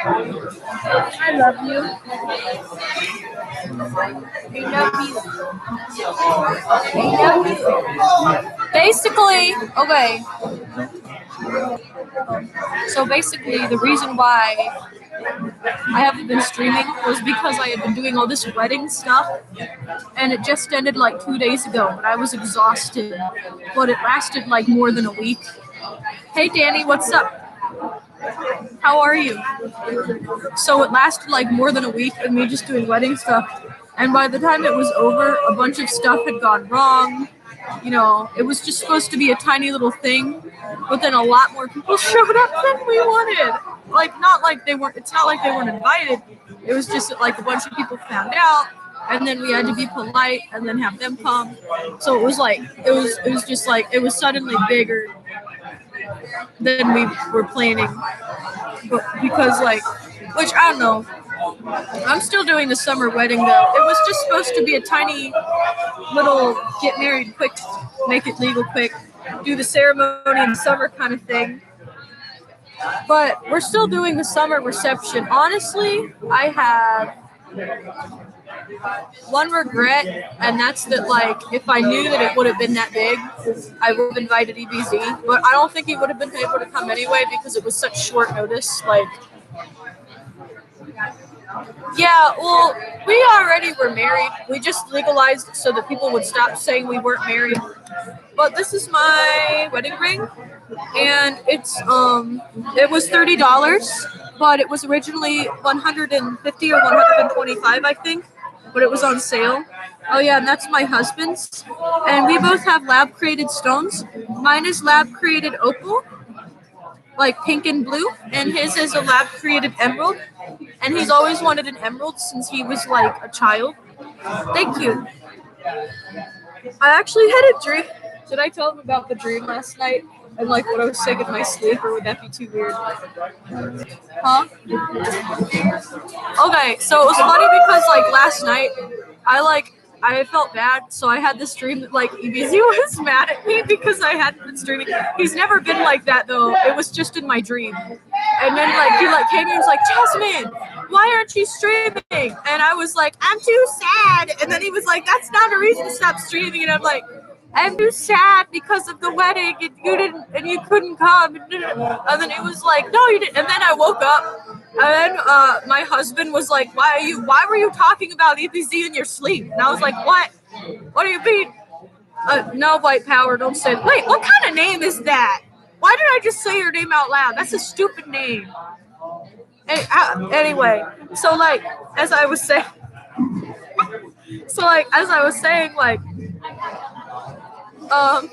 I love you. I love you. I love you. Basically, okay. So basically, the reason why I haven't been streaming was because I had been doing all this wedding stuff, and it just ended like 2 days ago, and I was exhausted. But it lasted like more than a week. Hey Danny, what's up? How are you? So it lasted like more than a week of me just doing wedding stuff. And by the time it was over, a bunch of stuff had gone wrong. You know, it was just supposed to be a tiny little thing, but then a lot more people showed up than we wanted. Like, not like they weren't, it's not like they weren't invited. It was just that, like, a bunch of people found out, and then we had to be polite and then have them come. So it was like, it was just like, it was suddenly bigger than we were planning. But because, like, which I don't know. I'm still doing the summer wedding though. It was just supposed to be a tiny little get married quick, make it legal quick, do the ceremony in the summer kind of thing. But we're still doing the summer reception. Honestly, I have one regret, and that's that, like, if I knew that it would have been that big, I would have invited EBZ. But I don't think he would have been able to come anyway because it was such short notice. Like, yeah, well, we already were married. We just legalized it so that people would stop saying we weren't married. But this is my wedding ring, and it was $30, but it was originally $150 or $125, I think. But it was on sale. Oh yeah, and that's my husband's, and we both have lab created stones. Mine is lab created opal, like pink and blue, and his is a lab created emerald. And he's always wanted an emerald since he was like a child. Thank you. I actually had a dream. Did I tell him about the dream last night? And like what I was saying in my sleep, or would that be too weird? Huh? Okay, so it was funny because like last night, I felt bad, so I had this dream that like EBZ was mad at me because I hadn't been streaming. He's never been like that though. It was just in my dream. And then like he like came and was like, Jasmine, why aren't you streaming? And I was like, I'm too sad. And then he was like, that's not a reason to stop streaming. And I'm like, I'm too sad because of the wedding and you couldn't come. And then it was like, no, you didn't. And then I woke up, and then my husband was like, why were you talking about EBZ in your sleep? And I was like, what? What do you mean? No, white power, don't say. Wait, what kind of name is that? Why did I just say your name out loud? That's a stupid name. Anyway, so like, as I was saying, and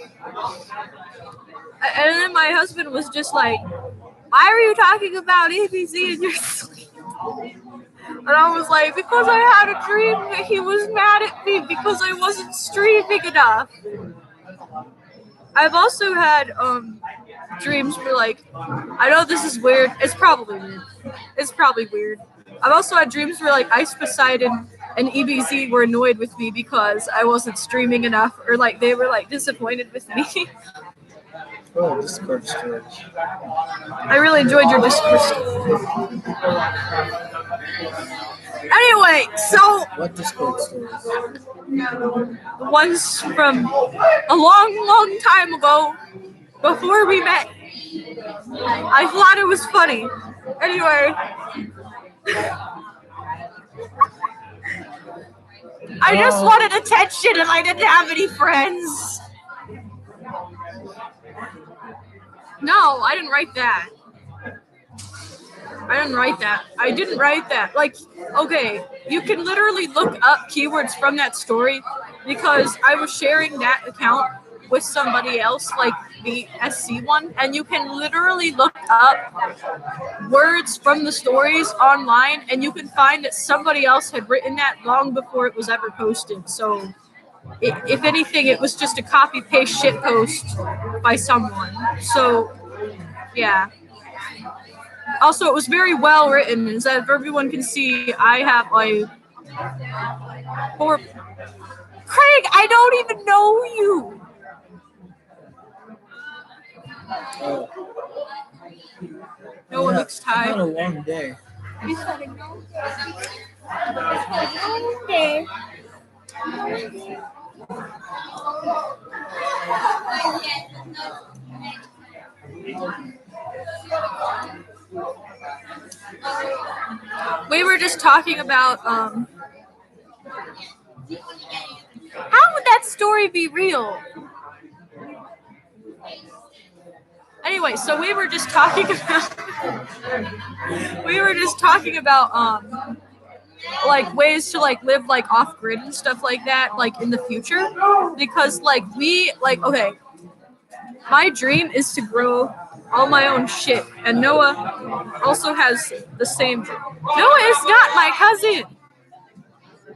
then my husband was just like, why are you talking about EBZ in your sleep? And I was like, because I had a dream that he was mad at me because I wasn't streaming enough. I've also had dreams where, like, I know this is weird. It's probably weird. I've also had dreams where, like, Ice Poseidon and EBZ were annoyed with me because I wasn't streaming enough, or, like, they were, like, disappointed with me. Oh, Discord storage. I really enjoyed your Discord storage. Anyway, so... What Discord storage? The ones from a long, long time ago, before we met. I thought it was funny. Anyway. I just wanted attention and I didn't have any friends. No, I didn't write that. I didn't write that. Like, okay, you can literally look up keywords from that story because I was sharing that account with somebody else, like the SC one, and you can literally look up words from the stories online, and you can find that somebody else had written that long before it was ever posted. So, if anything, it was just a copy-paste shitpost by someone. So, yeah. Also, it was very well written, as everyone can see. I have like 4. Craig, I don't even know you. No one looks tired. It's been a long day. He's setting. Okay. We were just talking about how would that story be real? Anyway, so we were just talking about like ways to like live like off grid and stuff like that like in the future, because like okay, my dream is to grow all my own shit, and Noah also has the same dream. Noah is not my cousin.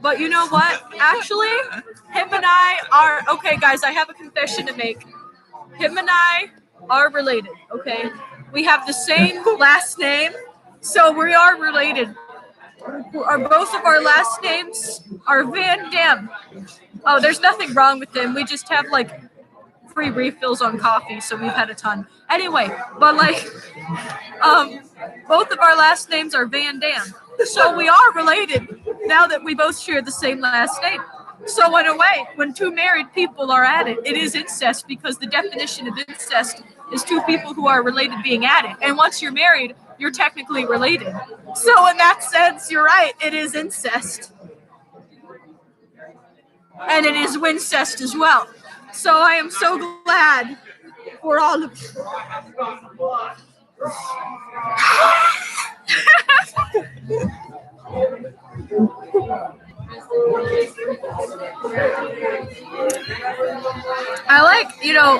But you know what? Actually, him and I are okay, guys. I have a confession to make. Him and I are related. Okay, we have the same last name, so we are related. Both of our last names are Van Dam. Oh, there's nothing wrong with them. We just have like free refills on coffee, so we've had a ton. Anyway, but like, both of our last names are Van Dam, so we are related now that we both share the same last name. So in a way, when two married people are at it, it is incest, because the definition of incest is two people who are related being at it. And once you're married, you're technically related. So in that sense, you're right, it is incest. And it is wincest as well. So I am so glad for all of you.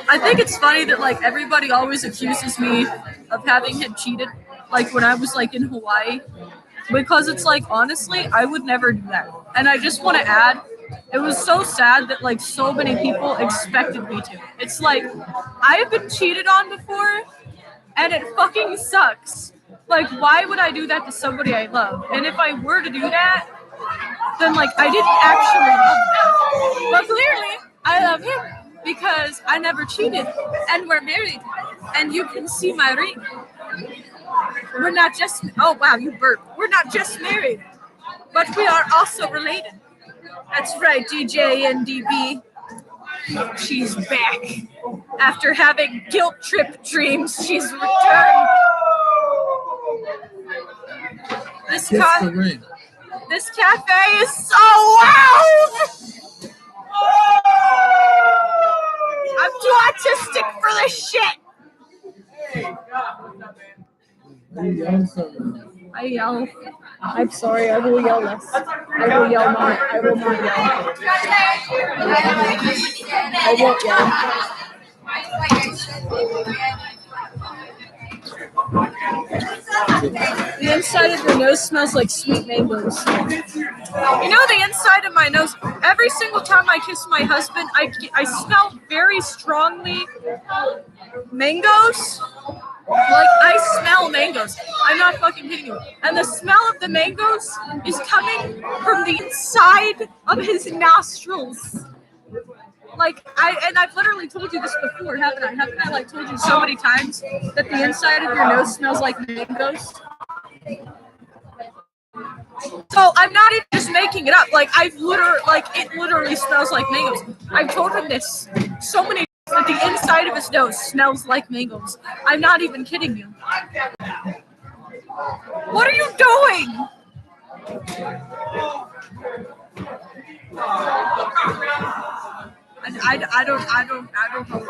I think it's funny that like everybody always accuses me of having him cheated, like when I was like in Hawaii, because it's like honestly, I would never do that. And I just want to add, it was so sad that like so many people expected me to. It's like I have been cheated on before, and it fucking sucks. Like, why would I do that to somebody I love? And if I were to do that, then like I didn't actually love them. But clearly, I love him because I never cheated, and we're married, and you can see my ring. We're not just, oh wow, you burped. We're not just married, but we are also related. That's right, DJ and DB. She's back. After having guilt trip dreams, she's returned. This cafe is so loud! I'm too autistic for this shit! I yell. I'm sorry, I will yell less. I will yell not. I will not yell. I won't yell. The inside of your nose smells like sweet mangoes. You know, the inside of my nose, every single time I kiss my husband, I smell very strongly mangoes. Like, I smell mangoes. I'm not fucking kidding you. And the smell of the mangoes is coming from the inside of his nostrils. Like, I've literally told you this before, haven't I? Haven't I, like, told you so many times that the inside of your nose smells like mangoes? So I'm not even just making it up. Like, it literally smells like mangoes. I've told him this so many times that the inside of his nose smells like mangoes. I'm not even kidding you. What are you doing? I don't know. I don't know.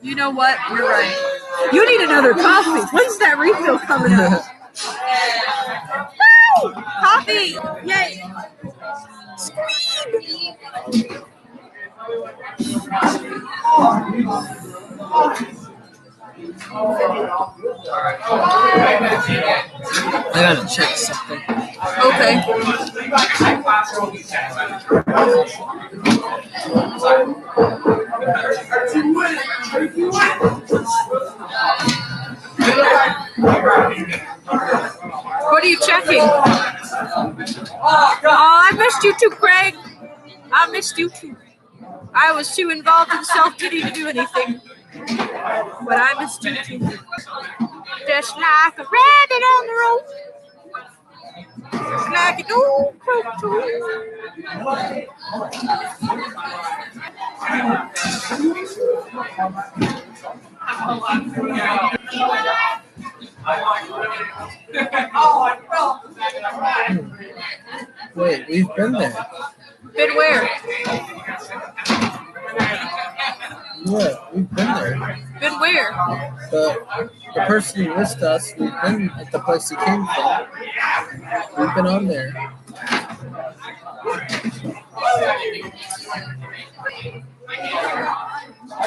You know what? You're right. You need another coffee. When's that refill coming up? Woo! Coffee! Yay! Squeeb! I gotta check something. Okay. What are you checking? Oh, I missed you too, Craig. I missed you too. I was too involved in self-pity to do anything. But I missed you too. Just like a rabbit on the road. Just like an old crow. Wait, we've been there. Been where? What? We've been there. Been where? The person who missed us, we've been at the place he came from. We've been on there.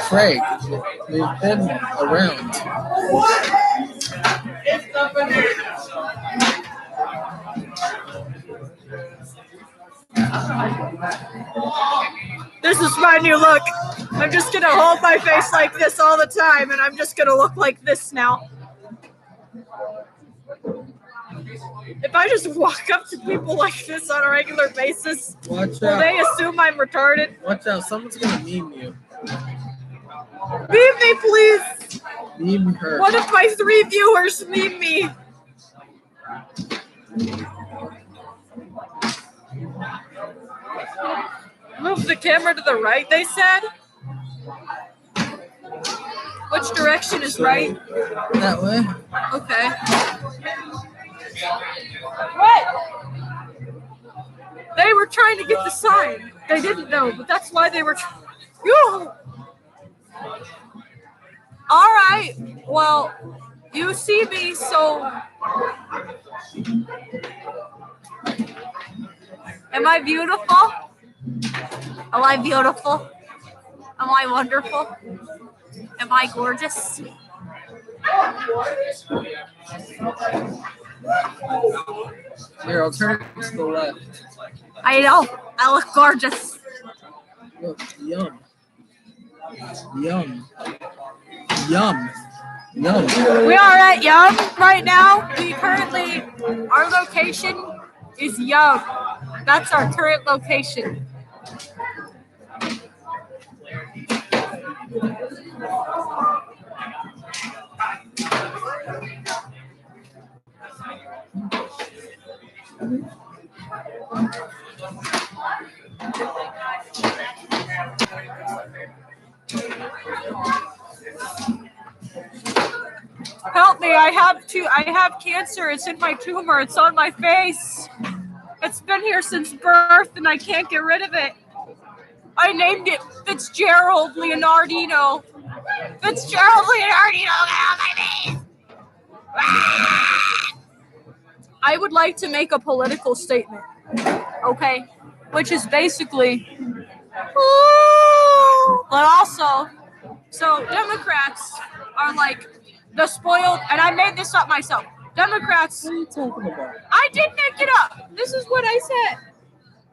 Craig, we've been around. This is my new look. I'm just gonna hold my face like this all the time, and I'm just gonna look like this now. If I just walk up to people like this on a regular basis, Watch will out. they assume I'm retarded? Watch out. Someone's gonna meme you. Meme me, please. Meme her. One of my 3 viewers meme me. Move the camera to the right, they said? Which direction is right? That way. Okay. What? They were trying to get the sign. They didn't know, but that's why they were You! Alright, well, you see me, so... Am I beautiful? Am I beautiful? Am I wonderful? Am I gorgeous? Here, I'll turn it to the left. I know. I look gorgeous. Look, yum. Yum. Yum. Yum. We are at Yum right now. Our location is Yum. That's our current location. Help me, I have cancer. It's in my tumor. It's on my face. It's been here since birth and I can't get rid of it. I named it Fitzgerald Leonardino. Fitzgerald Leonardino, get on my face. I would like to make a political statement, okay? Which is basically, but also, so Democrats are like the spoiled, and I made this up myself. Democrats. What are you talking about? I did make it up. This is what I said.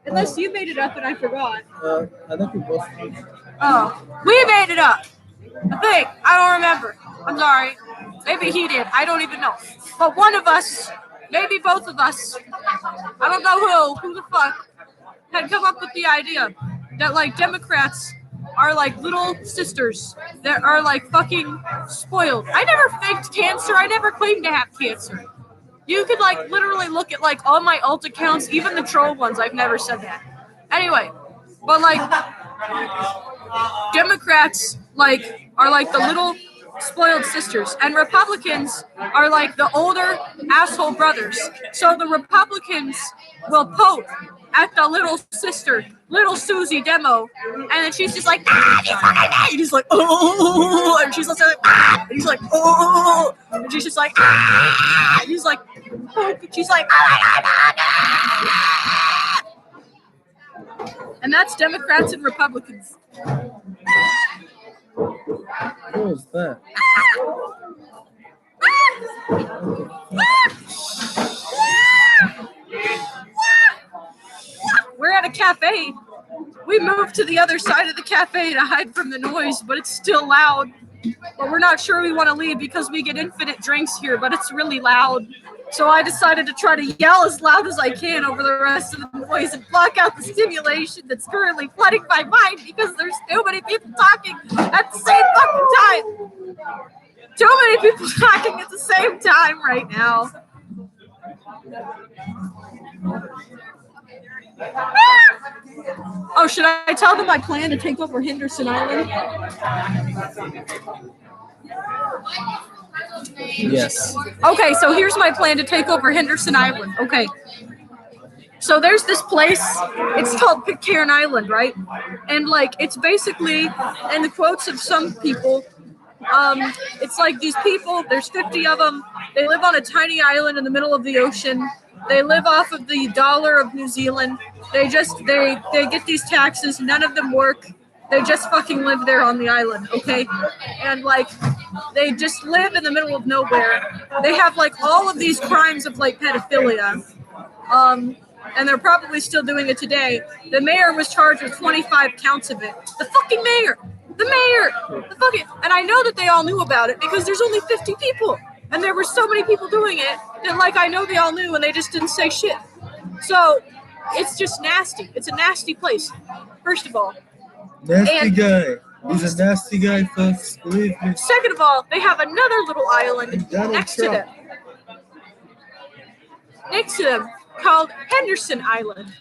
Unless you made it up and I forgot. I think we both did. Oh, we made it up. I think. I don't remember. I'm sorry. Maybe he did. I don't even know. But one of us, maybe both of us, I don't know who the fuck, had come up with the idea that like Democrats are like little sisters that are like fucking spoiled. I never faked cancer. I never claimed to have cancer. You could like literally look at like all my alt accounts, even the troll ones. I've never said that. Anyway, but like Democrats like are like the little spoiled sisters, and Republicans are like the older asshole brothers. So the Republicans will poke at the little sister, little Susie Demo, and then she's just like, ah, you fucking me. And he's like, oh, and she's like, ah, and he's like, oh, and she's just like, ah, and he's like, oh, and she's like, ah. And that's Democrats and Republicans. What was that? We're at a cafe. We moved to the other side of the cafe to hide from the noise, but it's still loud. But we're not sure we want to leave because we get infinite drinks here, but it's really loud. So I decided to try to yell as loud as I can over the rest of the noise and block out the stimulation that's currently flooding my mind because there's too many people talking at the same fucking time. Too many people talking at the same time right now. Oh, should I tell them my plan to take over Henderson Island? Yes. Okay, so here's my plan to take over Henderson Island. Okay. So there's this place, it's called Pitcairn Island, right? And like, it's basically, in the quotes of some people, it's like these people, there's 50 of them, they live on a tiny island in the middle of the ocean. They live off of the dollar of New Zealand. They get these taxes, none of them work. They just fucking live there on the island, okay? And like, they just live in the middle of nowhere. They have like all of these crimes of like pedophilia. And they're probably still doing it today. The mayor was charged with 25 counts of it. The fucking mayor! The mayor! The fucking... And I know that they all knew about it because there's only 50 people. And there were so many people doing it that, like, I know they all knew and they just didn't say shit. So, it's just nasty. It's a nasty place, first of all. Nasty guy. He's a nasty guy, folks. Believe me. Second of all, they have another little island next to them. Next to them, called Henderson Island.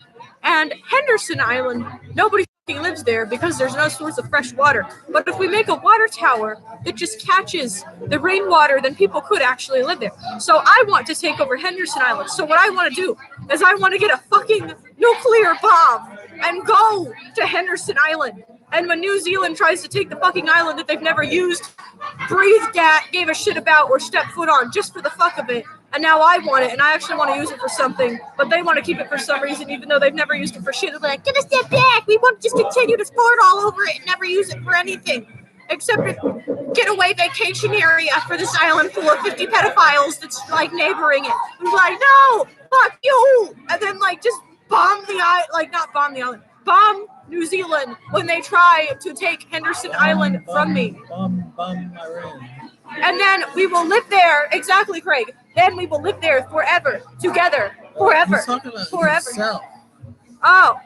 And Henderson Island, nobody fucking lives there because there's no source of fresh water. But if we make a water tower that just catches the rainwater, then people could actually live there. So I want to take over Henderson Island. So what I want to do is I want to get a fucking nuclear bomb and go to Henderson Island. And when New Zealand tries to take the fucking island that they've never used, breathed at, gave a shit about, or stepped foot on just for the fuck of it, and now I want it, and I actually want to use it for something, but they want to keep it for some reason, even though they've never used it for shit. They're like, give us that back! We want to just continue to sport all over it and never use it for anything. Except a getaway vacation area for this island full of 50 pedophiles that's, like, neighboring it. It's like, no! Fuck you! And then, like, just bomb the island, like, not bomb the island, bomb New Zealand when they try to take Henderson Island from me. Bomb Iran. And then we will live there, exactly, Craig. Then we will live there forever, together, forever, He's talking about forever. Himself. Oh.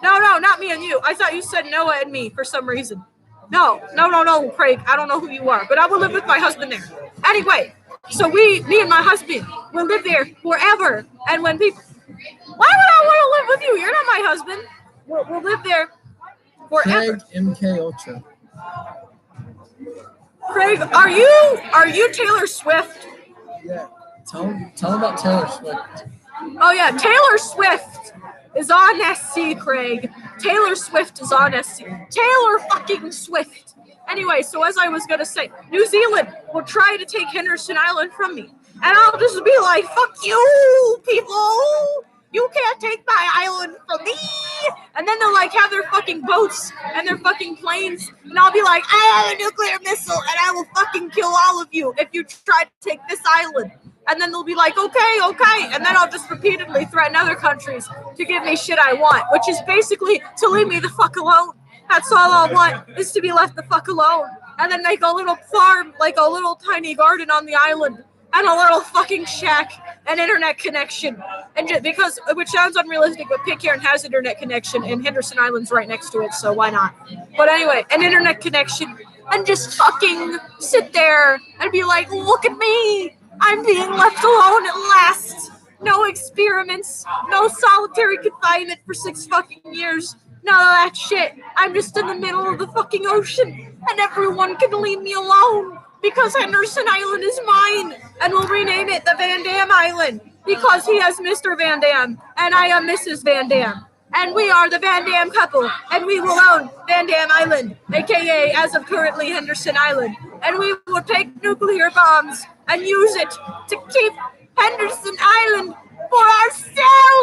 No, not me and you. I thought you said Noah and me for some reason. No, Craig. I don't know who you are, but I will live with my husband there. Anyway, so me and my husband will live there forever. And when people... Why would I want to live with you? You're not my husband. We'll live there forever. Craig MK Ultra. Craig, are you Taylor Swift? Yeah. Tell him about Taylor Swift. Oh yeah, Taylor Swift is on SC, Craig. Taylor Swift is on SC. Taylor fucking Swift. Anyway, so as I was gonna say, New Zealand will try to take Henderson Island from me. And I'll just be like, fuck you, people! You can't take my island from me! And then they'll like have their fucking boats and their fucking planes, and I'll be like, I have a nuclear missile, and I will fucking kill all of you if you try to take this island. And then they'll be like, okay, and then I'll just repeatedly threaten other countries to give me shit I want, which is basically to leave me the fuck alone. That's all I want, is to be left the fuck alone. And then make a little farm, like a little tiny garden on the island, and a little fucking shack, an internet connection. And just because, which sounds unrealistic, but Pitcairn has internet connection, and Henderson Island's right next to it, so why not? But anyway, an internet connection, and just fucking sit there and be like, look at me! I'm being left alone at last! No experiments, no solitary confinement for 6 fucking years. None of that shit. I'm just in the middle of the fucking ocean, and everyone can leave me alone. Because Henderson Island is mine, and we'll rename it the Van Dam Island, because he has Mr. Van Dam, and I am Mrs. Van Dam, and we are the Van Dam couple, and we will own Van Dam Island, aka, as of currently, Henderson Island, and we will take nuclear bombs and use it to keep Henderson Island for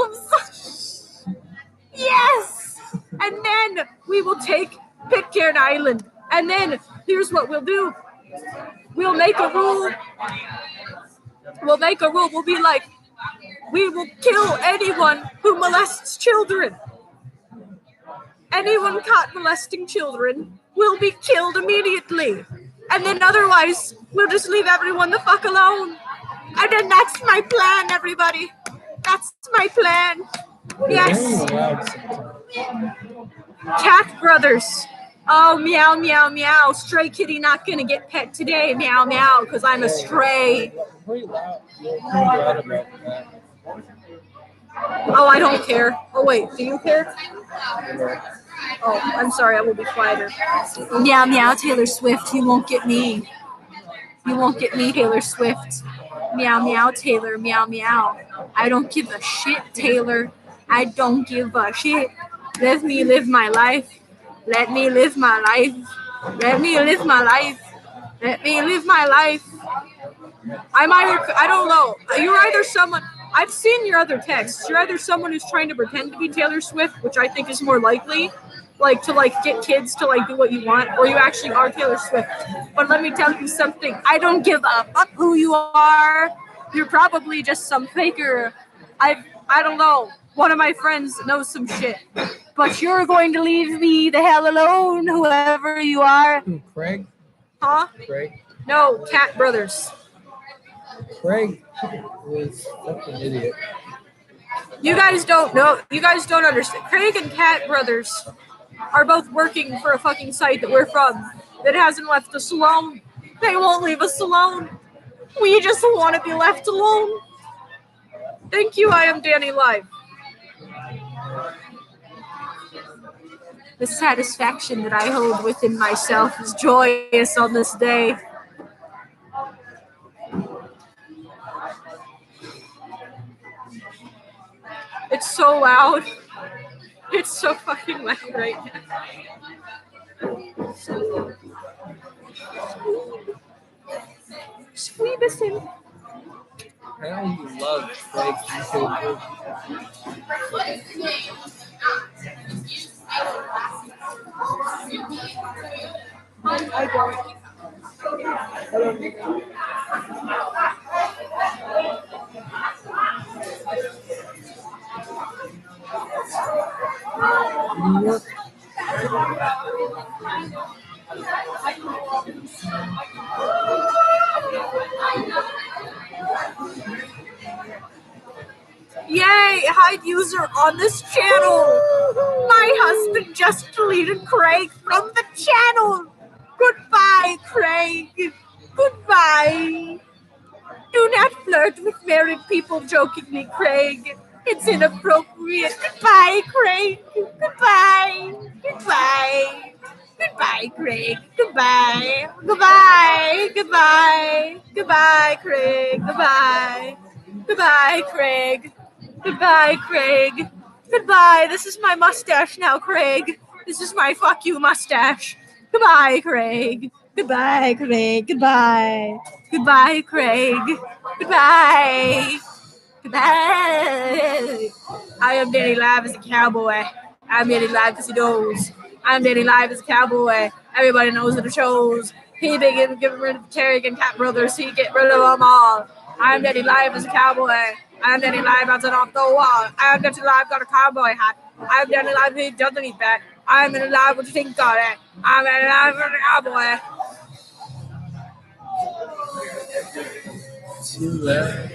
ourselves! Yes! And then we will take Pitcairn Island, and then here's what we'll do. We'll make a rule. We'll be like, we will kill anyone who molests children. Anyone caught molesting children will be killed immediately. And then otherwise, we'll just leave everyone the fuck alone. And then that's my plan, everybody. That's my plan. Yes. Cat brothers. Oh, meow, meow, meow. Stray kitty not gonna get pet today. Meow, meow, because I'm a stray. Pretty loud. You're pretty loud about that. Oh, I don't care. Oh, wait. Do you care? Oh, I'm sorry. I will be quieter. Meow, meow, Taylor Swift. You won't get me. You won't get me, Taylor Swift. Meow, meow, Taylor. Meow, meow. I don't give a shit, Taylor. I don't give a shit. Let me live my life. Let me live my life. Let me live my life. Let me live my life. I don't know. You're either someone, I've seen your other texts. You're either someone who's trying to pretend to be Taylor Swift, which I think is more likely, like to like get kids to like do what you want, or you actually are Taylor Swift. But let me tell you something. I don't give a fuck who you are. You're probably just some faker. I don't know. One of my friends knows some shit. But you're going to leave me the hell alone, whoever you are. Craig? Huh? Craig? No, Cat Brothers. Craig was fucking idiot. You guys don't know. You guys don't understand. Craig and Cat Brothers are both working for a fucking site that we're from that hasn't left us alone. They won't leave us alone. We just want to be left alone. Thank you, I am Danny Live. The satisfaction that I hold within myself is joyous on this day. It's so loud. It's so fucking loud right now. Squeebus him. Apparently you love Craig. I don't. Yay! Hide user on this channel! My husband just deleted Craig from the channel! Goodbye, Craig! Goodbye! Do not flirt with married people jokingly, Craig. It's inappropriate. Goodbye, Craig. Goodbye. Goodbye. Goodbye, Craig. Goodbye. Goodbye. Goodbye. Goodbye, Craig. Goodbye. Goodbye, Craig. Goodbye, Craig. Goodbye. This is my mustache now, Craig. This is my fuck you mustache. Goodbye, Craig. Goodbye, Craig. Goodbye. Goodbye, Craig. Goodbye. Goodbye. I am Danny Live as a cowboy. I'm Danny Live because he knows. I'm Danny Live as a cowboy. Everybody knows that it shows. He began getting rid of Terry and Cat Brothers. He get rid of them all. I'm Danny Live as a cowboy. I'm Danny Live bouncing off the wall. I'm Danny Live got a cowboy hat. I'm Danny Live he doesn't eat that. I'm Danny Live what you think got it. I'm Danny Live as a cowboy. Too loud.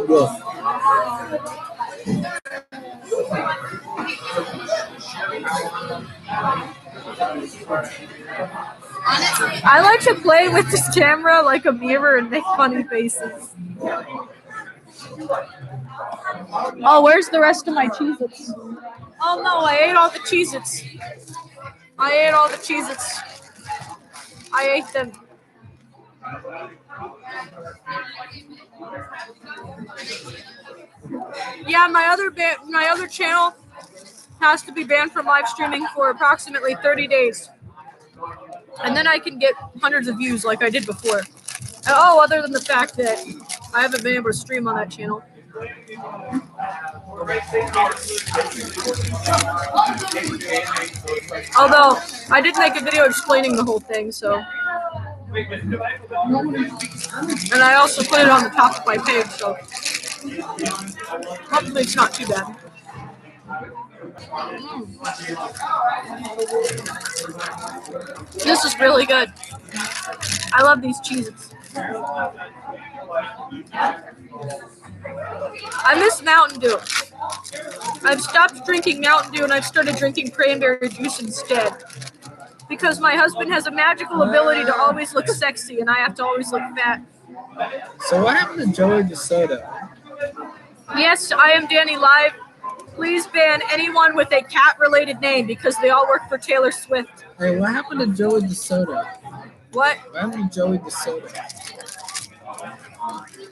Go. I like to play with this camera like a mirror and make funny faces. Oh, where's the rest of my Cheez-Its? Oh no, I ate all the Cheez-Its. I ate all the Cheez-Its. I ate them. Yeah, my other channel has to be banned from live streaming for approximately 30 days. And then I can get hundreds of views like I did before. Oh, other than the fact that I haven't been able to stream on that channel. Although, I did make a video explaining the whole thing, so. And I also put it on the top of my page, so. Hopefully it's not too bad. This is really good. I love these cheeses. I miss Mountain Dew. I've stopped drinking Mountain Dew and I've started drinking cranberry juice instead. Because my husband has a magical ability to always look sexy and I have to always look fat. So what happened to Joey DeSoto? Yes, I am Danny Live. Please ban anyone with a cat-related name because they all work for Taylor Swift. Hey, what happened to Joey DeSoto? What? What happened to Joey DeSoto?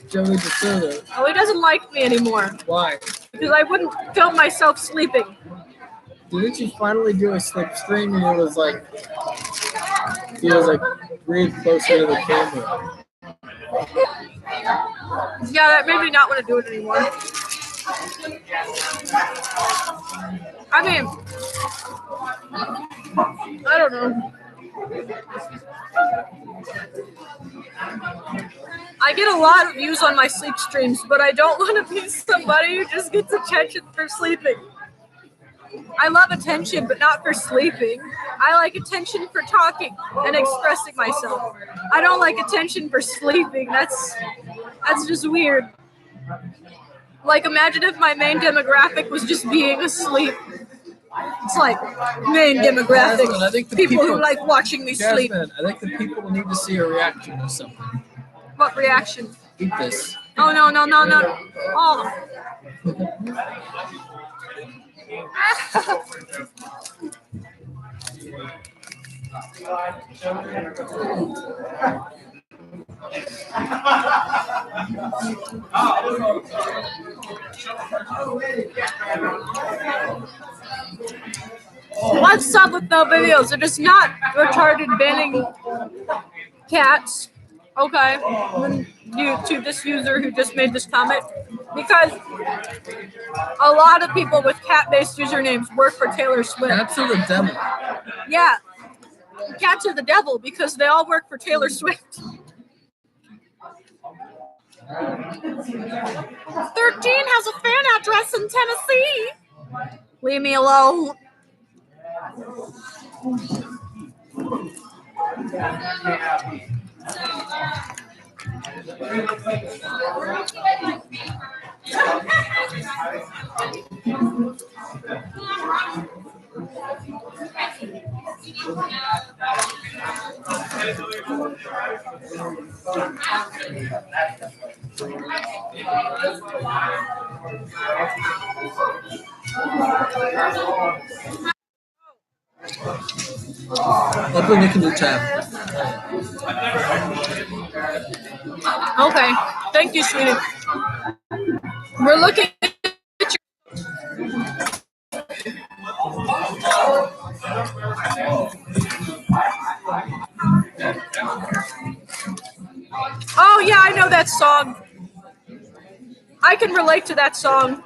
Joey DeSoto. Oh, he doesn't like me anymore. Why? Because I wouldn't film myself sleeping. Didn't you finally do a slip stream and he was like really closer to the camera? Yeah, that made me not want to do it anymore. I mean, I don't know. I get a lot of views on my sleep streams, but I don't want to be somebody who just gets attention for sleeping. I love attention, but not for sleeping. I like attention for talking and expressing myself. I don't like attention for sleeping. That's just weird. Like, imagine if my main demographic was just being asleep. It's like main demographic. Jasmine, I think the people who like watching me sleep. Jasmine, I think the people need to see a reaction to something. What reaction? Eat this. Oh, no. Oh. What's up with no videos? It is not retarded banning cats. Okay, to this user who just made this comment, because a lot of people with cat-based usernames work for Taylor Swift. Cats are the devil. Yeah, cats are the devil because they all work for Taylor Swift. 13 has a fan address in Tennessee. Leave me alone. Open the new tab. Okay, thank you, sweetie. We're looking at Oh yeah, I know that song. I can relate to that song.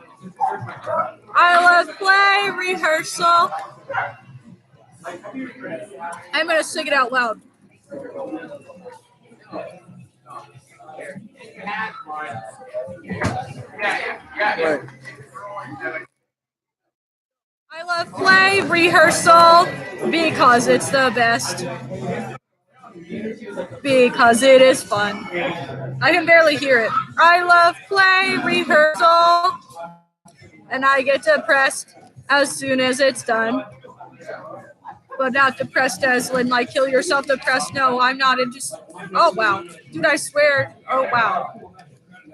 I love play rehearsal. I'm gonna sing it out loud. Right. I love play rehearsal because it's the best. Because it is fun. I can barely hear it. I love play rehearsal. And I get depressed as soon as it's done. But not depressed as in like kill yourself depressed. No, I'm not into. Oh wow. Dude, I swear. Oh wow.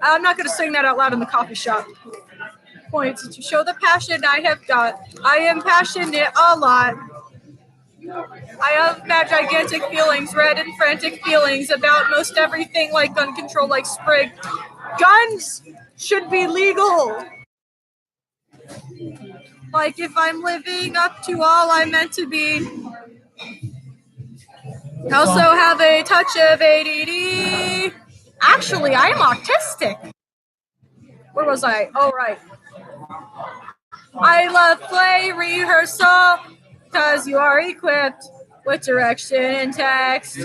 I'm not going to sing that out loud in the coffee shop. Points to show the passion I have got. I am passionate a lot. I have that gigantic feelings, red and frantic feelings about most everything, like gun control, like sprig. Guns should be legal. Like if I'm living up to all I'm meant to be. I also have a touch of ADD. Actually, I am autistic. Where was I? Oh, right. I love play rehearsal because you are equipped with direction and text.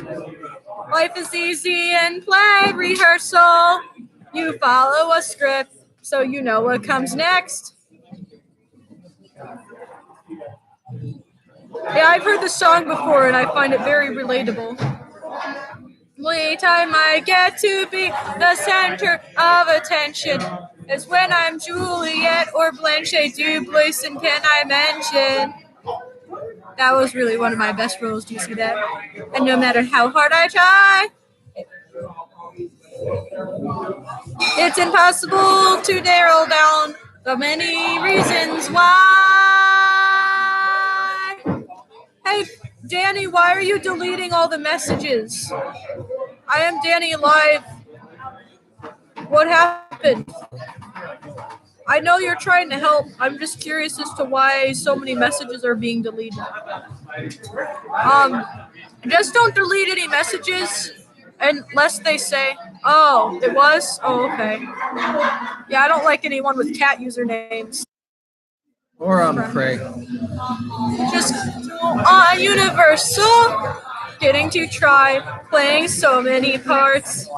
Life is easy in play rehearsal. You follow a script so you know what comes next. Yeah, I've heard this song before and I find it very relatable. Only time I get to be the center of attention is when I'm Juliet or Blanche Dubois, and can I mention? That was really one of my best roles, do you see that? And no matter how hard I try, it's impossible to narrow down the many reasons why. Hey, Danny, why are you deleting all the messages? I am Danny Live. What happened? I know you're trying to help. I'm just curious as to why so many messages are being deleted. Just don't delete any messages unless they say, oh, it was? Oh, okay. Yeah, I don't like anyone with cat usernames. Or Craig. Just on Universal, getting to try playing so many parts.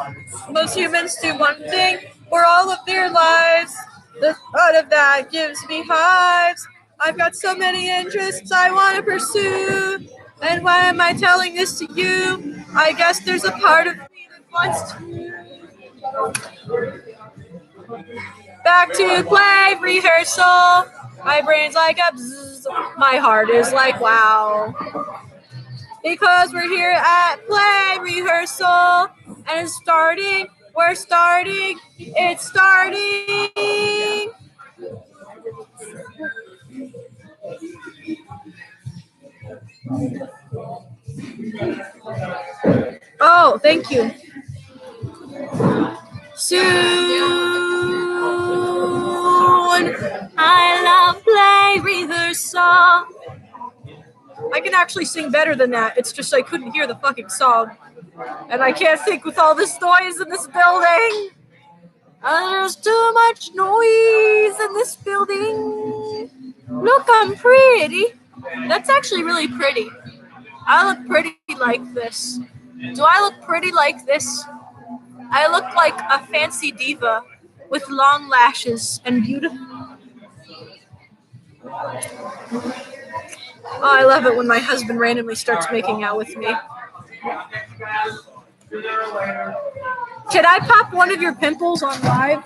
Most humans do one thing for all of their lives. The thought of that gives me hives. I've got so many interests I want to pursue. And why am I telling this to you? I guess there's a part of me that wants to. Back to play rehearsal. My brain's like a bzzz. My heart is like wow. Because we're here at play rehearsal and it's starting. We're starting. It's starting. Oh, thank you. Soon. I love play rehearsal. I can actually sing better than that. It's just I couldn't hear the fucking song. And I can't think with all this noise in this building. There's too much noise in this building. Look, I'm pretty. That's actually really pretty. I look pretty like this. Do I look pretty like this? I look like a fancy diva with long lashes and beautiful. Oh, I love it when my husband randomly starts making out with me. Can I pop one of your pimples on live?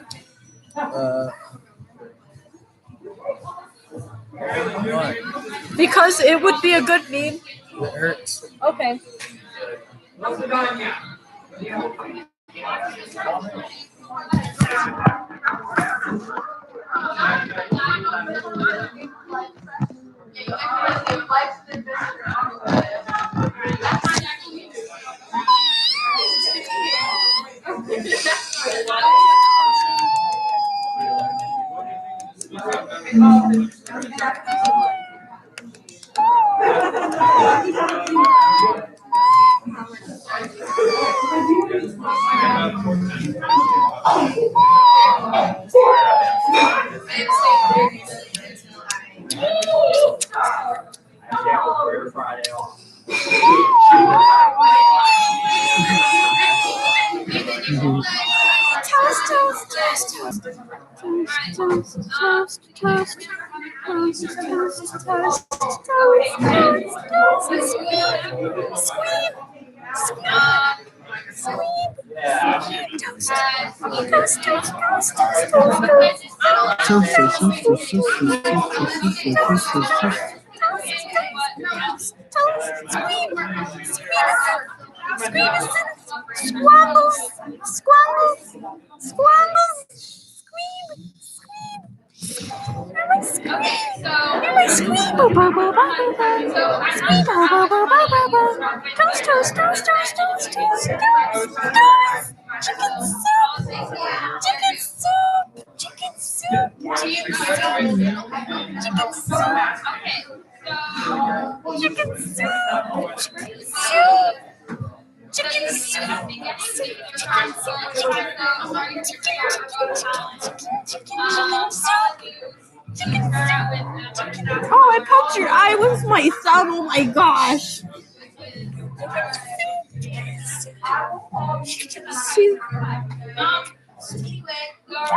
Why? Because it would be a good meme. It hurts. Okay. Oh, I poked your eye with my thumb. Oh my gosh.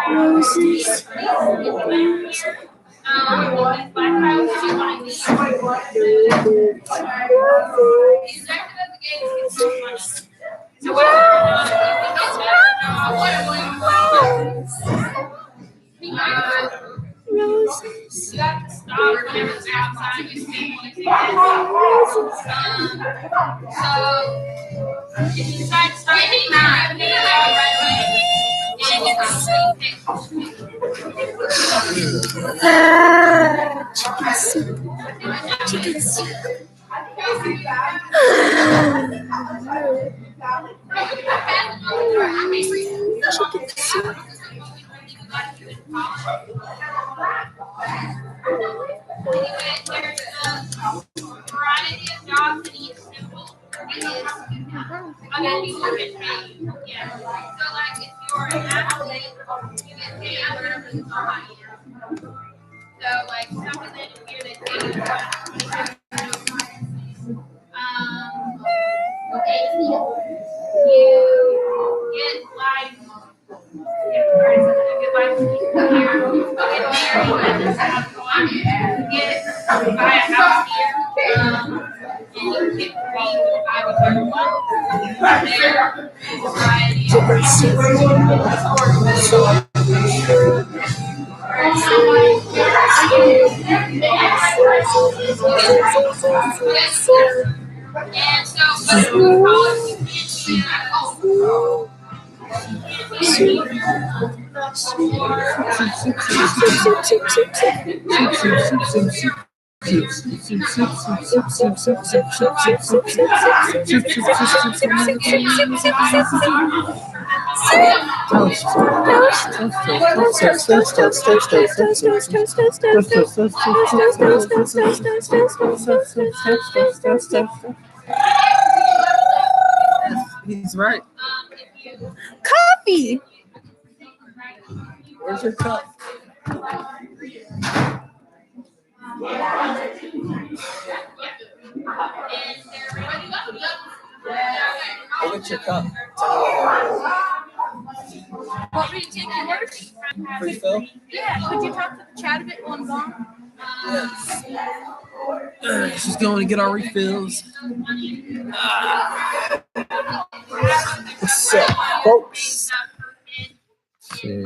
Roses. Chicken soup. He's right. Coffee. Where's your cup? Go get your cup. Want me to take yours? Refill? Yeah. Could you talk to the chat a bit while I'm gone? Yes. She's going to get our refills. What's up, folks? Okay.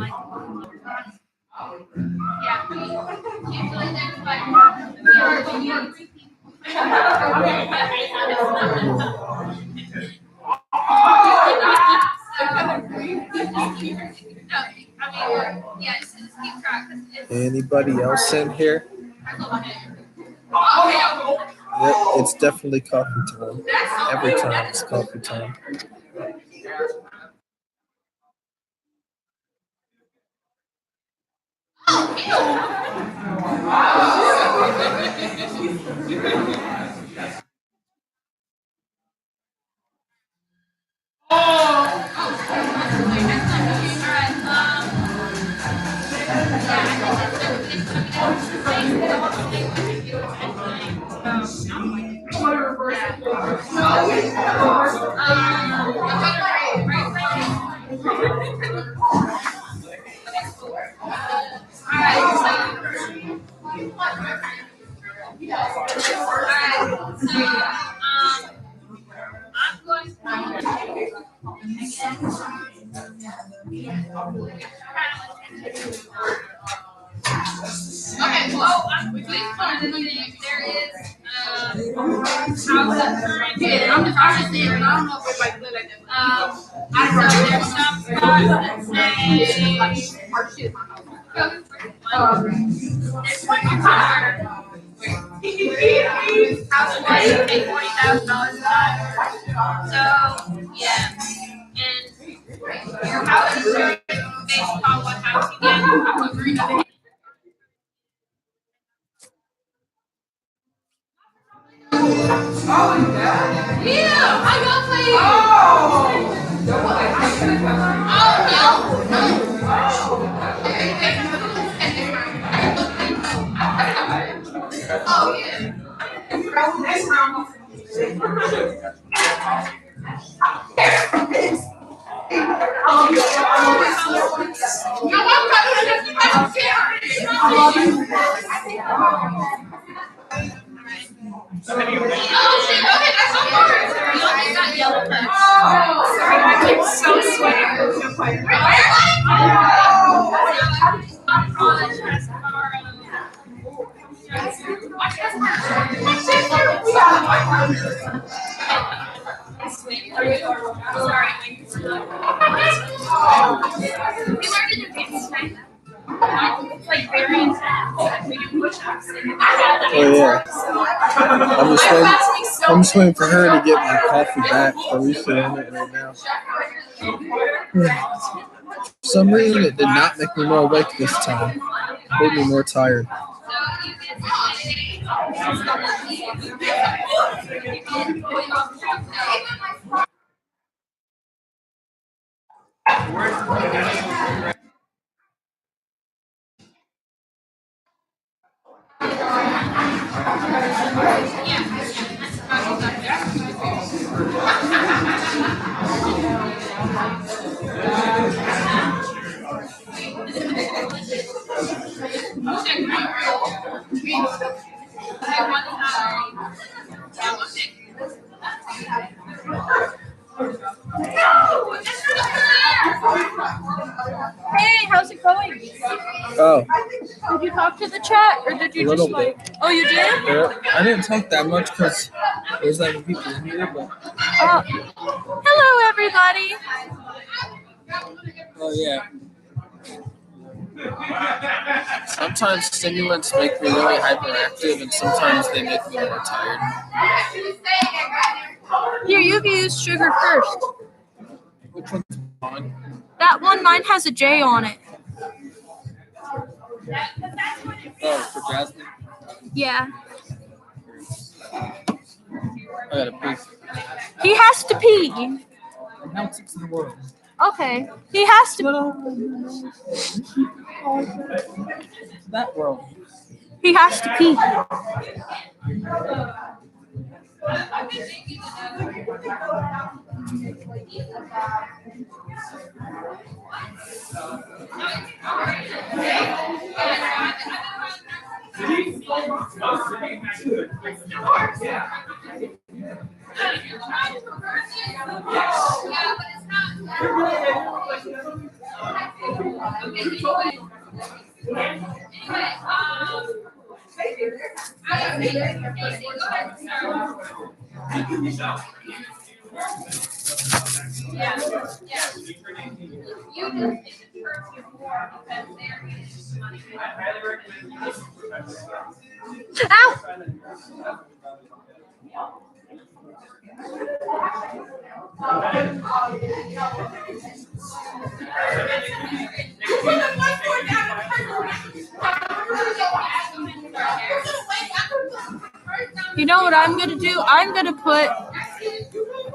Anybody else in here? Yep, it's definitely coffee time. Every time it's coffee time. Oh yeah. I'm just waiting for her to get my coffee back. So we sit in it right now. For some reason, it did not make me more awake this time. It made me more tired. Hey, how's it going? Oh, Did you talk to the chat, or did you A just little like? Oh, you did? I didn't talk that much because there's not many people here. But Hello, everybody. oh yeah. Sometimes stimulants make me really hyperactive, and sometimes they make me more tired. Here, you can use sugar first. Which one's on? That one, mine has a J on it. Oh, for Jasmine. Yeah. I got a piece. He has to pee. Now 6 in the world. Okay. He has to. That world. He has to pee. Ow! You know what I'm gonna do? I'm gonna put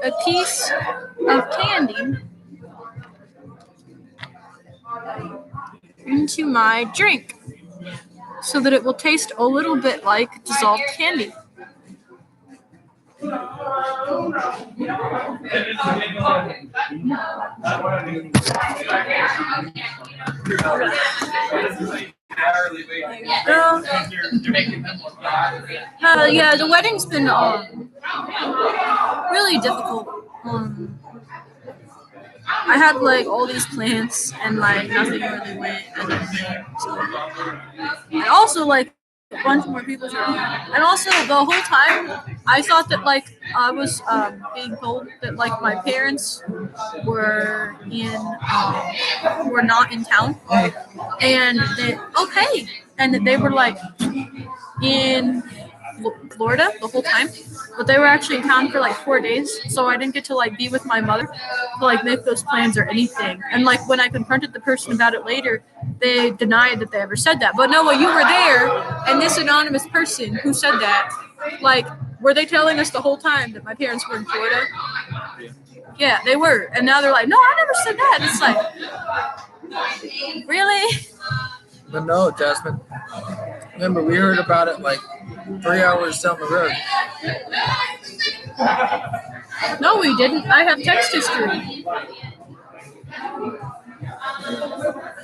a piece of candy into my drink so that it will taste a little bit like dissolved candy. Yeah, the wedding's been really difficult. I had like all these plans and like nothing really went. And also like a bunch more people showed up. And also the whole time I thought that like I was being told that like my parents were not in town, and that they were like in Florida the whole time, but they were actually in town for like 4 days, so I didn't get to like be with my mother to like make those plans or anything. And like when I confronted the person about it later, they denied that they ever said that. But Noah, you were there, and this anonymous person who said that, like, were they telling us the whole time that my parents were in Florida? Yeah, they were. And now they're like, no, I never said that. It's like, really? But no, Jasmine. Remember, we heard about it like 3 hours down the road. No, we didn't. I have text history.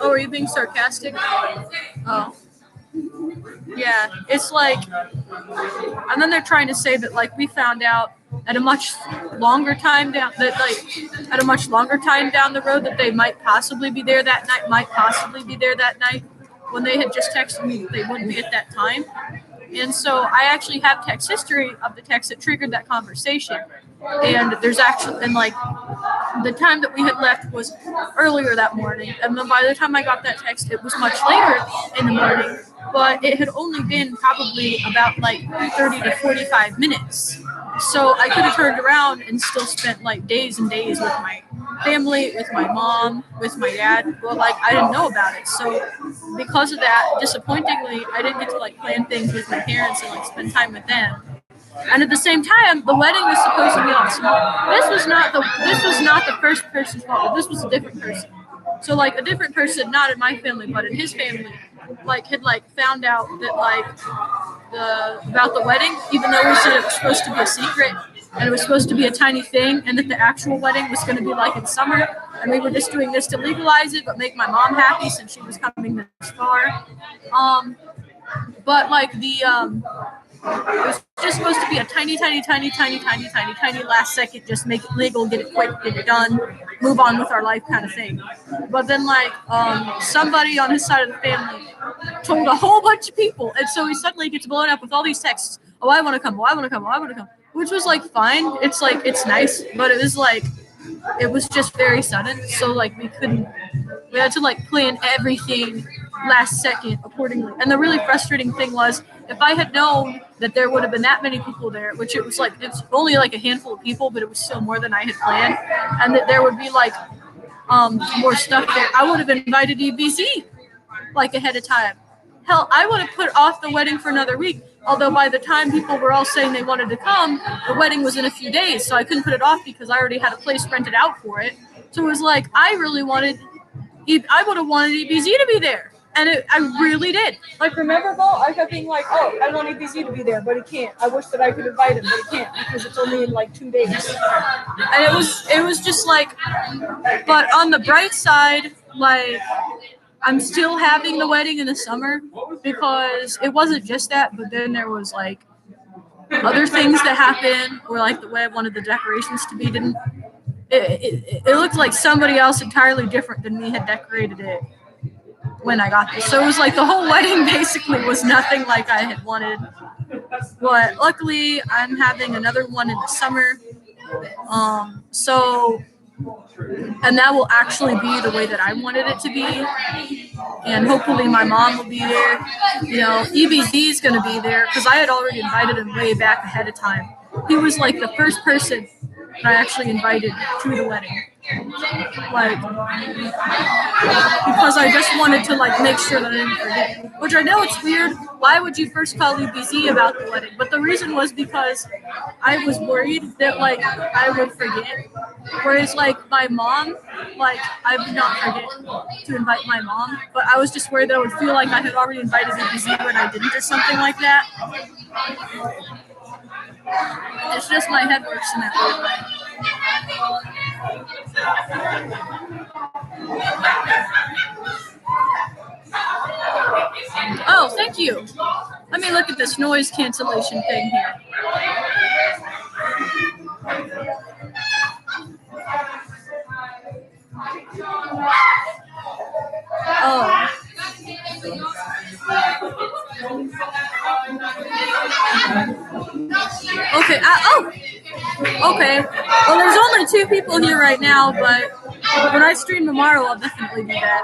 Oh, are you being sarcastic? Oh. Yeah, it's like, and then they're trying to say that like we found out at a much longer time down the road that they might possibly be there that night, when they had just texted me that they wouldn't be at that time. And so I actually have text history of the text that triggered that conversation. and like the time that we had left was earlier that morning, and then by the time I got that text, it was much later in the morning. But it had only been probably about like 30 to 45 minutes. So I could have turned around and still spent like days and days with my family, with my mom, with my dad. But like I didn't know about it. So because of that, disappointingly, I didn't get to like plan things with my parents and like spend time with them. And at the same time, the wedding was supposed to be on small. This was not the first person's fault. This was a different person. So like a different person, not in my family, but in his family, like had like found out that like about the wedding, even though we said it was supposed to be a secret and it was supposed to be a tiny thing, and that the actual wedding was going to be like in summer, and we were just doing this to legalize it, but make my mom happy since she was coming this far. But like it was just supposed to be a tiny last second, just make it legal, get it quick, get it done, move on with our life kind of thing. But then like somebody on his side of the family told a whole bunch of people, and so he suddenly gets blown up with all these texts. Oh, I want to come. Oh, I want to come. Oh, I want to come. Which was like fine. It's like it's nice, but it was just very sudden. So like we had to like plan everything last second accordingly. And the really frustrating thing was, if I had known that there would have been that many people there, which it's only like a handful of people, but it was still more than I had planned, and that there would be like more stuff there, I would have invited EBZ like ahead of time. Hell, I would have put off the wedding for another week. Although by the time people were all saying they wanted to come, the wedding was in a few days, so I couldn't put it off because I already had a place rented out for it. So it was like I would have wanted EBZ to be there. And I really did. Like, remember, Bo? I kept being like, oh, I want EBZ to be there, but he can't. I wish that I could invite him, but he can't because it's only in like 2 days. And it was just like, but on the bright side, like, I'm still having the wedding in the summer because it wasn't just that, but then there was like other things that happened, or like the way I wanted the decorations to be didn't. It looked like somebody else entirely different than me had decorated it when I got this. So it was like the whole wedding basically was nothing like I had wanted. But luckily, I'm having another one in the summer. And that will actually be the way that I wanted it to be. And hopefully my mom will be there. You know, EBZ is going to be there because I had already invited him way back ahead of time. He was like the first person that I actually invited to the wedding. Like, because I just wanted to like make sure that I didn't forget. Which I know it's weird. Why would you first call EBZ about the wedding? But the reason was because I was worried that like I would forget. Whereas like my mom, like I would not forget to invite my mom. But I was just worried that I would feel like I had already invited EBZ when I didn't, or something like that. It's just my head works in that weird way. Oh, thank you. Let me look at this noise cancellation thing here. Oh. Okay. Okay. Well, there's only 2 people here right now, but when I stream tomorrow, I'll definitely do that.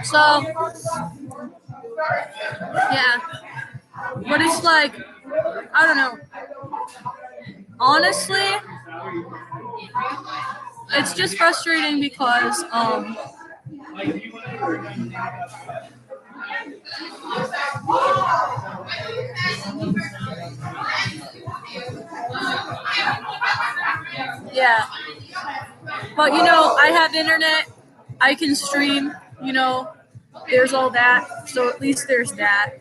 So, yeah. But it's like, I don't know. Honestly, it's just frustrating because, yeah. But, you know, I have internet. I can stream, you know. There's all that. So at least there's that.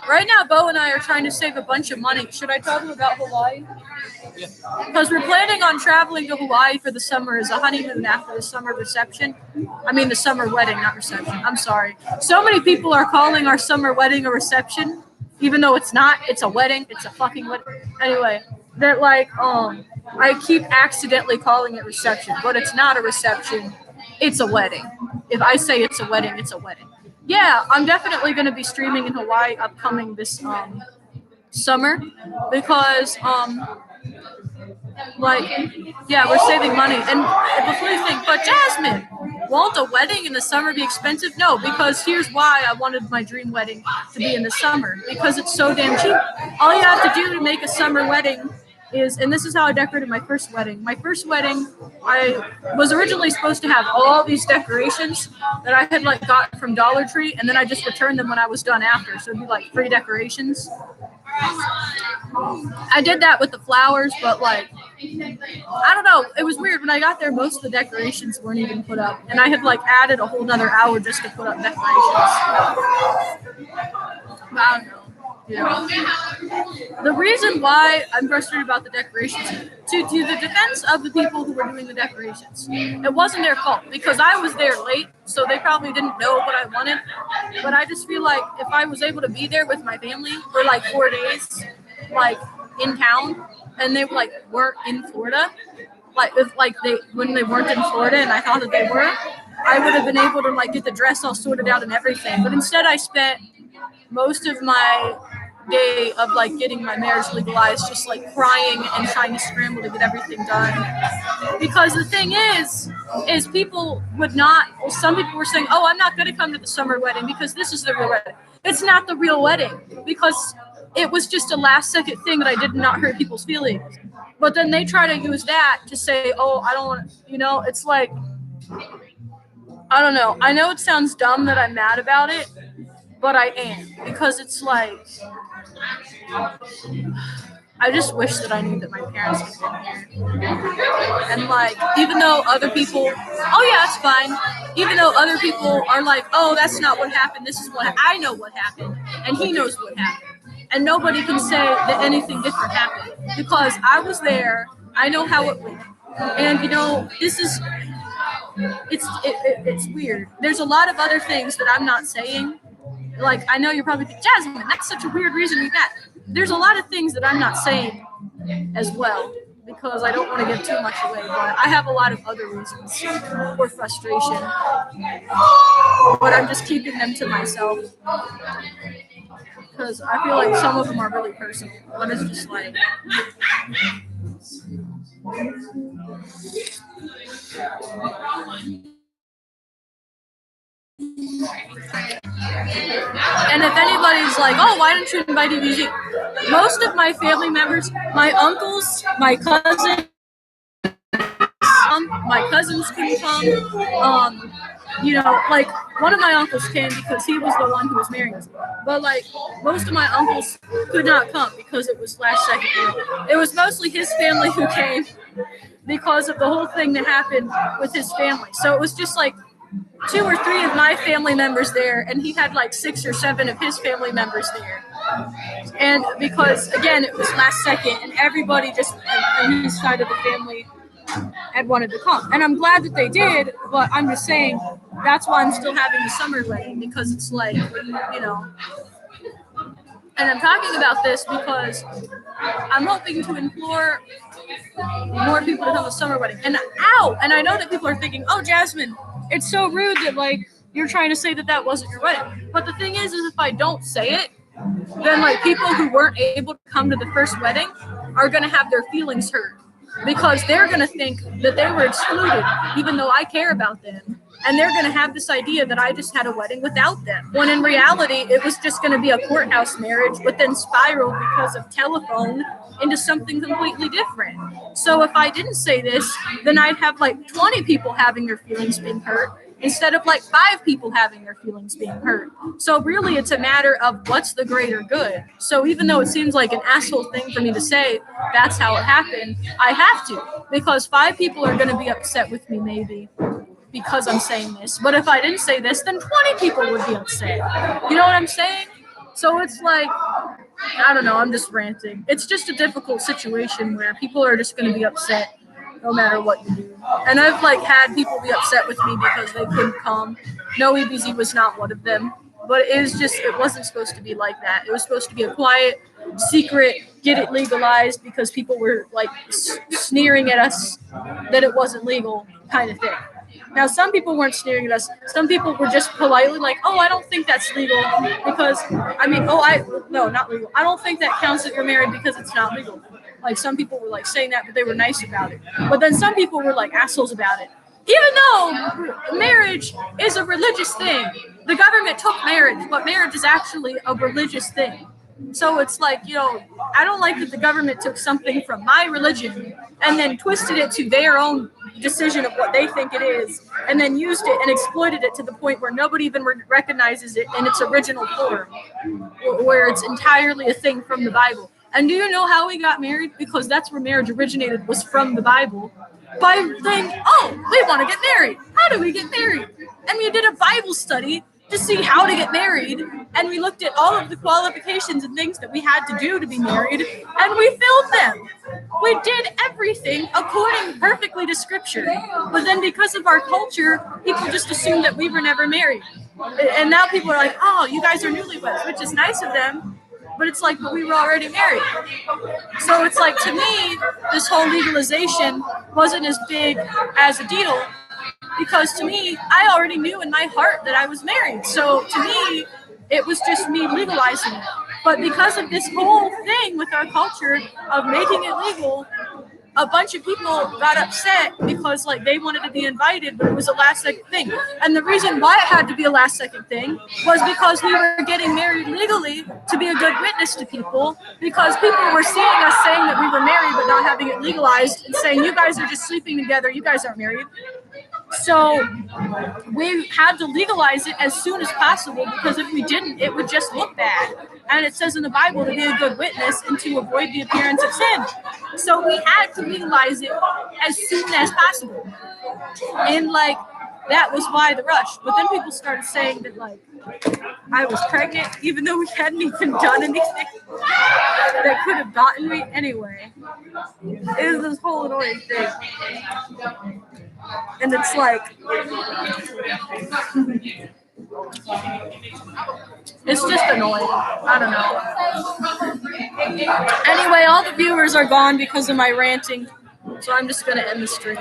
Right now, Bo and I are trying to save a bunch of money. Should I tell them about Hawaii? Yeah. Because we're planning on traveling to Hawaii for the summer as a honeymoon after the summer reception. I mean, the summer wedding, not reception. I'm sorry. So many people are calling our summer wedding a reception, even though it's not. It's a wedding. It's a fucking wedding. Anyway, that like, I keep accidentally calling it reception, but it's not a reception. It's a wedding. If I say it's a wedding, it's a wedding. Yeah, I'm definitely going to be streaming in Hawaii upcoming this summer because like, yeah, we're saving money. And before you think, but Jasmine, won't a wedding in the summer be expensive? No, because here's why I wanted my dream wedding to be in the summer, because it's so damn cheap. All you have to do to make a summer wedding is, and this is how I decorated my first wedding. My first wedding, I was originally supposed to have all these decorations that I had like got from Dollar Tree, and then I just returned them when I was done after. So it'd be like free decorations. I did that with the flowers, but like, I don't know. It was weird. When I got there, most of the decorations weren't even put up. And I had like added a whole nother hour just to put up decorations. But I don't know. You know. The reason why I'm frustrated about the decorations, to the defense of the people who were doing the decorations, it wasn't their fault because I was there late, so they probably didn't know what I wanted. But I just feel like if I was able to be there with my family for like 4 days, like in town, and they like weren't in Florida, like if like when they weren't in Florida and I thought that they were, I would have been able to like get the dress all sorted out and everything. But instead I spent most of my day of like getting my marriage legalized just like crying and trying to scramble to get everything done. Because the thing is people would not, well, some people were saying, oh, I'm not going to come to the summer wedding because this is the real wedding. It's not the real wedding because it was just a last second thing that I did not hurt people's feelings. But then they try to use that to say, oh, I don't want to, you know, it's like, I don't know. I know it sounds dumb that I'm mad about it, but I am, because it's like, I just wish that I knew that my parents would have been here. And like, even though other people, oh yeah, it's fine. Even though other people are like, oh, that's not what happened. This is what I know what happened, and he knows what happened. And nobody can say that anything different happened because I was there. I know how it went. And you know, this is, it's weird. There's a lot of other things that I'm not saying. Like, I know you're probably thinking, Jasmine, that's such a weird reason to be mad. There's a lot of things that I'm not saying as well because I don't want to give too much away, but I have a lot of other reasons for frustration, but I'm just keeping them to myself because I feel like some of them are really personal, but it's just like, and if anybody's like, oh, why didn't you invite EBG? Most of my family members, my uncles, my cousins, my cousins couldn't come. You know, like one of my uncles came because he was the one who was marrying us. But like most of my uncles could not come because it was last second. It was mostly his family who came because of the whole thing that happened with his family. So it was just like 2 or 3 of my family members there, and he had like 6 or 7 of his family members there. And because again, it was last second, and everybody just on his side of the family had wanted to come, and I'm glad that they did. But I'm just saying that's why I'm still having the summer wedding, because it's like, you know. And I'm talking about this because I'm hoping to implore more people to come to summer wedding. And and I know that people are thinking, oh, Jasmine, it's so rude that like you're trying to say that that wasn't your wedding. But the thing is if I don't say it, then like people who weren't able to come to the first wedding are going to have their feelings hurt because they're going to think that they were excluded even though I care about them. And they're going to have this idea that I just had a wedding without them. When in reality, it was just going to be a courthouse marriage, but then spiraled because of telephone into something completely different. So if I didn't say this, then I'd have like 20 people having their feelings being hurt instead of like 5 people having their feelings being hurt. So really, it's a matter of what's the greater good. So even though it seems like an asshole thing for me to say, that's how it happened, I have to, because 5 people are going to be upset with me maybe because I'm saying this. But if I didn't say this, then 20 people would be upset. You know what I'm saying? So it's like, I don't know, I'm just ranting. It's just a difficult situation where people are just going to be upset no matter what you do. And I've like had people be upset with me because they couldn't come. No, EBZ was not one of them. but it wasn't supposed to be like that. It was supposed to be a quiet, secret, get it legalized because people were like sneering at us that it wasn't legal kind of thing. Now, some people weren't sneering at us. Some people were just politely like, "Oh, I don't think that's legal because no, not legal. I don't think that counts that you're married because it's not legal." Like some people were like saying that, but they were nice about it. But then some people were like assholes about it. Even though marriage is a religious thing, the government took marriage, but marriage is actually a religious thing. So it's like, I don't like that the government took something from my religion and then twisted it to their own decision of what they think it is, and then used it and exploited it to the point where nobody even recognizes it in its original form, where it's entirely a thing from the Bible. And do you know how we got married? Because that's where marriage originated, was from the Bible. By saying, "Oh, we want to get married. How do we get married?" And we did a Bible study to see how to get married, and we looked at all of the qualifications and things that we had to do to be married, and we filled them. We did everything according perfectly to Scripture. But then because of our culture, people just assumed that we were never married. And now people are like, "Oh, you guys are newlyweds," which is nice of them. But it's like, but we were already married. So it's like, to me, this whole legalization wasn't as big as a deal, because to me, I already knew in my heart that I was married. So to me, it was just me legalizing it. But because of this whole thing with our culture of making it legal, a bunch of people got upset because like they wanted to be invited, but it was a last second thing. And the reason why it had to be a last second thing was because we were getting married legally to be a good witness to people, because people were seeing us saying that we were married but not having it legalized and saying, "You guys are just sleeping together, you guys aren't married." So we had to legalize it as soon as possible, because if we didn't, it would just look bad. And it says in the Bible to be a good witness and to avoid the appearance of sin. So we had to legalize it as soon as possible. And like, that was why the rush. But then people started saying that like I was pregnant, even though we hadn't even done anything that could have gotten me anyway. It was this whole annoying thing. And it's like, it's just annoying. I don't know. Anyway, all the viewers are gone because of my ranting, so I'm just gonna end the stream.